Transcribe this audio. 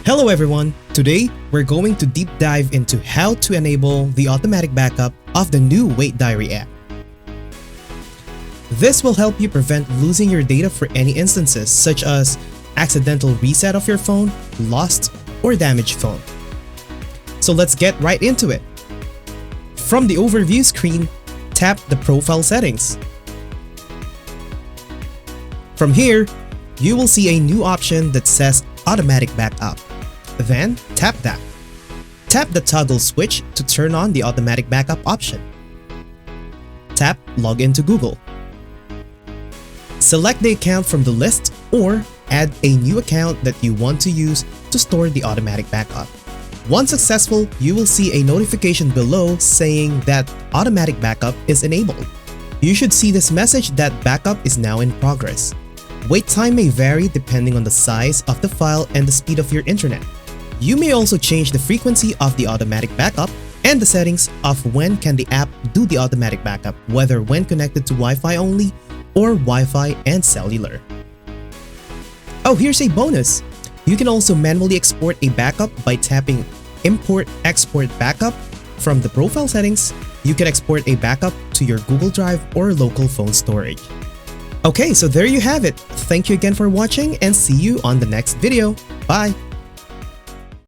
Hello everyone! Today, we're going to deep dive into how to enable the automatic backup of the new Wait Diary app. This will help you prevent losing your data for any instances such as accidental reset of your phone, lost, or damaged phone. So let's get right into it. From the overview screen, tap the profile settings. From here, you will see a new option that says automatic backup. Then tap that. Tap the toggle switch to turn on the automatic backup option. Tap log into Google. Select the account from the list or add a new account that you want to use to store the automatic backup. Once successful, you will see a notification below saying that automatic backup is enabled. You should see this message that backup is now in progress. Wait time may vary depending on the size of the file and the speed of your internet. You may also change the frequency of the automatic backup and the settings of when can the app do the automatic backup, whether when connected to Wi-Fi only or Wi-Fi and cellular. Oh, here's a bonus! You can also manually export a backup by tapping Import Export Backup. From the profile settings, you can export a backup to your Google Drive or local phone storage. Okay, so there you have it. Thank you again for watching and see you on the next video. Bye!